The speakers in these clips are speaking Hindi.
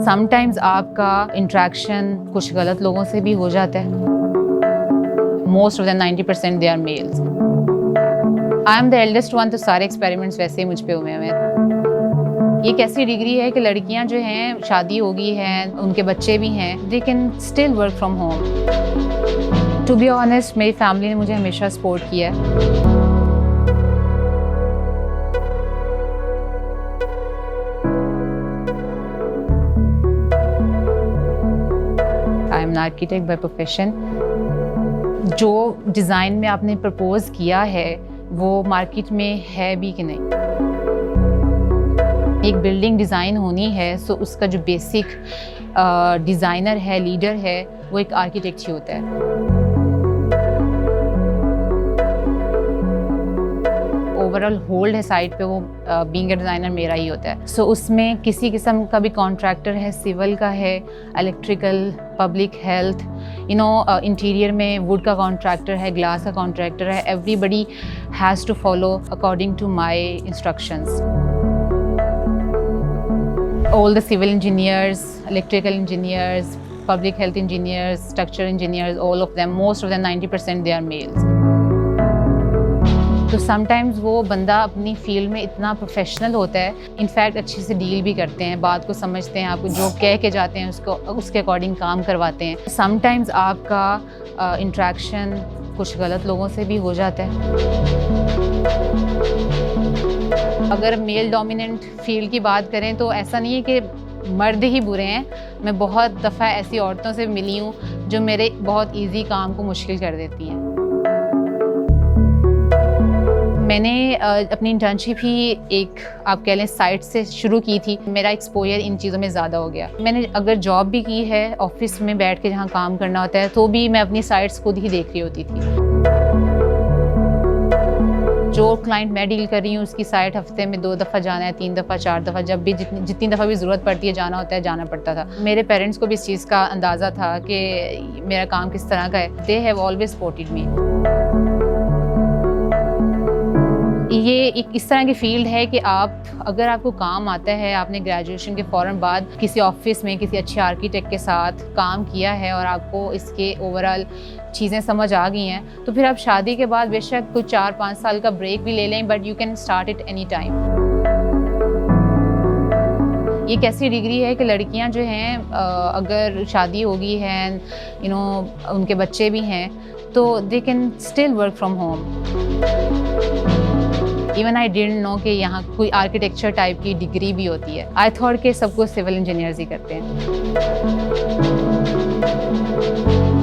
समटाइम्स आपका इंट्रैक्शन कुछ गलत लोगों से भी हो जाता है। Most of the 90% they are males. I am the eldest one, तो सारे एक्सपेरिमेंट्स वैसे ही मुझ पे हुए हैं। ये एक ऐसी डिग्री है कि लड़कियां जो हैं, शादी हो गई है, उनके बच्चे भी हैं, they can still work from home. To be honest, मेरी फैमिली ने मुझे हमेशा सपोर्ट किया है। I am an architect by profession. जो डिज़ाइन में आपने प्रपोज किया है वो मार्केट में है भी कि नहीं। एक बिल्डिंग डिज़ाइन होनी है, सो उसका जो बेसिक डिज़ाइनर है, लीडर है, वो एक आर्किटेक्ट ही होता है। ओवरऑल होल्ड है साइड पे, वो बीइंग अ डिज़ाइनर मेरा ही होता है। सो उसमें किसी किस्म का भी कॉन्ट्रैक्टर है, सिविल का है, इलेक्ट्रिकल, पब्लिक हेल्थ, इंटीरियर में वुड का कॉन्ट्रैक्टर है, ग्लास का कॉन्ट्रैक्टर है। Everybody has to follow according to my instructions. All the civil engineers, electrical engineers, public health engineers, structure engineers, all of them, most of them, 90% they are males. तो समटाइम्स वो बंदा अपनी फील्ड में इतना प्रोफेशनल होता है, इनफैक्ट अच्छे से डील भी करते हैं, बात को समझते हैं, आपको जो कह के जाते हैं उसके अकॉर्डिंग काम करवाते हैं। समटाइम्स आपका इंट्रैक्शन कुछ गलत लोगों से भी हो जाता है। अगर मेल डोमिनेंट फील्ड की बात करें तो ऐसा नहीं है कि मर्द ही बुरे हैं। मैं बहुत दफ़ा ऐसी औरतों से मिली हूँ जो मेरे बहुत इजी काम को मुश्किल कर देती हैं। मैंने अपनी इंटर्नशिप ही एक, आप कह लें, साइट से शुरू की थी। मेरा एक्सपोजर इन चीज़ों में ज़्यादा हो गया। मैंने अगर जॉब भी की है, ऑफिस में बैठ के जहाँ काम करना होता है, तो भी मैं अपनी साइट्स खुद ही देख रही होती थी। जो क्लाइंट मैं डील कर रही हूँ उसकी साइट हफ्ते में 2 दफ़ा जाना है, 3 दफ़ा, 4 दफ़ा, जब भी जितनी दफ़ा भी ज़रूरत पड़ती है जाना होता है, जाना पड़ता था। मेरे पेरेंट्स को भी इस चीज़ का अंदाज़ा था कि मेरा काम किस तरह का है। They have always supported me. ये एक इस तरह की फील्ड है कि अगर आपको काम आता है, आपने ग्रेजुएशन के फ़ौरन बाद किसी ऑफिस में किसी अच्छे आर्किटेक्ट के साथ काम किया है और आपको इसके ओवरऑल चीज़ें समझ आ गई हैं, तो फिर आप शादी के बाद बेशक कुछ 4-5 साल का ब्रेक भी ले लें, but you can start it any time. ये एक ऐसी डिग्री है कि लड़कियां जो हैं, अगर शादी हो गई है, उनके बच्चे भी हैं, तो दे can still work from home. Even I didn't know कि यहाँ कोई आर्किटेक्चर टाइप की डिग्री भी होती है। आई थॉट कि सब कुछ सिविल इंजीनियर्स ही करते हैं।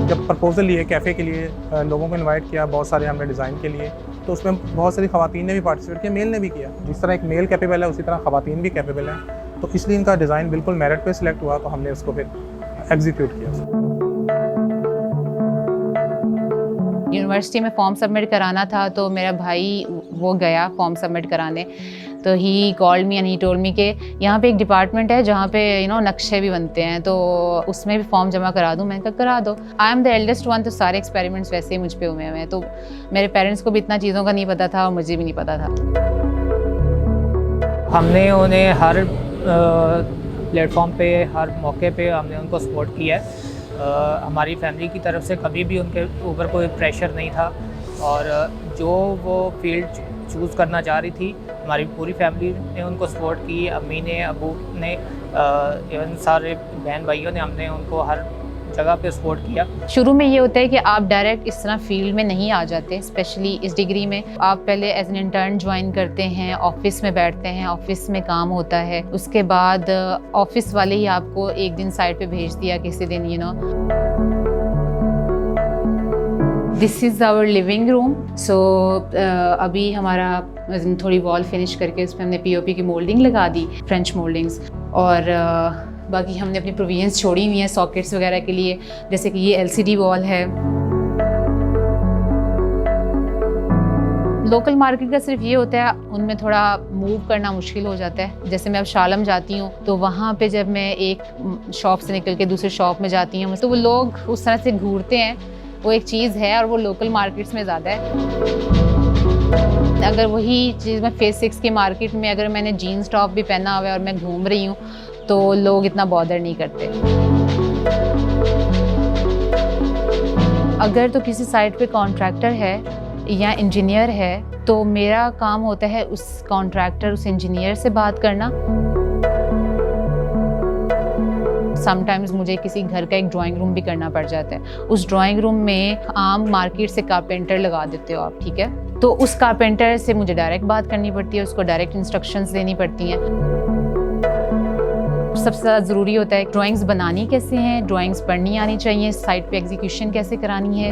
जब प्रपोजल लिए कैफ़े के लिए, लोगों को इनवाइट किया, बहुत सारे हमने डिज़ाइन के लिए, तो उसमें बहुत सारी ख़वातीन ने भी पार्टिसिपेट किया, मेल ने भी किया। जिस तरह एक मेल कैपेबल है उसी तरह ख़वातीन भी कैपेबल हैं, तो इसलिए इनका डिज़ाइन बिल्कुल मेरिट पे सिलेक्ट हुआ, तो हमने उसको फिर एग्जीक्यूट किया। यूनिवर्सिटी में फॉर्म सबमिट कराना था, तो मेरा भाई वो गया फॉर्म सबमिट कराने। तो he called me and he told me कि यहाँ पे एक डिपार्टमेंट है जहाँ पे नक्शे भी बनते हैं, तो उसमें भी फॉर्म जमा करा दूँ। मैंने कहा करा दो। आई एम द एल्डेस्ट वन, तो सारे एक्सपेरिमेंट्स वैसे ही मुझ पे हुए हैं। तो मेरे पेरेंट्स को भी इतना चीज़ों का नहीं पता था और मुझे भी नहीं पता था। हमने उन्हें हर प्लेटफॉर्म पे, हर मौके पे हमने उनको सपोर्ट किया है। हमारी फैमिली की तरफ से कभी भी उनके ऊपर कोई प्रेशर नहीं था, और जो वो फील्ड चूज़ करना चाह रही थी, हमारी पूरी फैमिली ने उनको सपोर्ट की। अम्मी ने, अबू ने, इवन सारे बहन भाइयों ने, हमने उनको हर जगह पे सपोर्ट किया। शुरू में ये होता है कि आप डायरेक्ट इस तरह फील्ड में नहीं आ जाते, स्पेशली इस डिग्री में। आप पहले एज एन इंटर्न ज्वाइन करते हैं, ऑफिस में बैठते हैं, ऑफिस में काम होता है। उसके बाद ऑफिस वाले ही आपको एक दिन साइड पे भेज दिया किसी दिन, this is our living room. So अभी हमारा थोड़ी वॉल फिनिश करके उसमें हमने पीओपी की मोल्डिंग लगा दी, फ्रेंच मोल्डिंग्स, और बाकी हमने अपनी प्रोविजंस छोड़ी हुई हैं सॉकेट्स वगैरह के लिए, जैसे कि ये एलसीडी वॉल है। लोकल मार्केट का सिर्फ ये होता है, उनमें थोड़ा मूव करना मुश्किल हो जाता है। जैसे मैं अब शालम जाती हूँ, तो वहाँ पे जब मैं एक शॉप से निकल के दूसरे शॉप में जाती हूँ, तो वो लोग उस तरह से घूरते हैं, वो एक चीज़ है, और वो लोकल मार्केट्स में ज़्यादा है। अगर वही चीज़ मैं फेज़ 6 की मार्केट में अगर मैंने जीन्स टॉप भी पहना हुआ है और मैं घूम रही हूँ, तो लोग इतना बॉदर नहीं करते। अगर तो किसी साइट पे कॉन्ट्रैक्टर है या इंजीनियर है तो मेरा काम होता है उस कॉन्ट्रैक्टर उस इंजीनियर से बात करना। समटाइम्स मुझे किसी घर का एक ड्राइंग रूम भी करना पड़ जाता है। उस ड्राइंग रूम में आम मार्केट से कारपेंटर लगा देते हो आप, ठीक है, तो उस कारपेंटर से मुझे डायरेक्ट बात करनी पड़ती है, उसको डायरेक्ट इंस्ट्रक्शंस देनी पड़ती हैं। सबसे ज़्यादा ज़रूरी होता है ड्राइंग्स बनानी कैसे हैं, ड्राइंग्स पढ़नी आनी चाहिए, साइट पे एग्जीक्यूशन कैसे करानी है।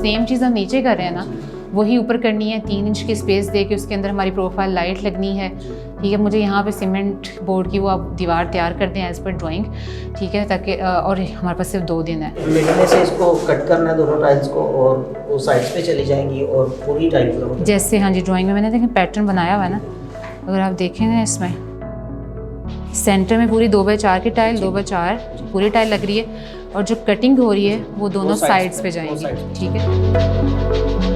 सेम चीज़ हम नीचे कर रहे हैं ना, वही ऊपर करनी है। 3 इंच की स्पेस दे के उसके अंदर हमारी प्रोफाइल लाइट लगनी है, ठीक है। मुझे यहाँ पे सीमेंट बोर्ड की वो आप दीवार तैयार कर दें एज़ पर ड्राइंग, ठीक है, ताकि और हमारे पास सिर्फ 2 दिन है। मिलने से इसको कट करना है दोनों टाइल्स को और वो साइड्स पे चली जाएंगी और पूरी टाइल जैसे हाँ जी, ड्राइंग में मैंने देखें पैटर्न बनाया हुआ है ना, अगर आप देखेंगे इसमें सेंटर में पूरी 2x4 की टाइल, 2x4 पूरी टाइल लग रही है और जो कटिंग हो रही है वो दोनों साइड्स पे जाएंगी, ठीक है।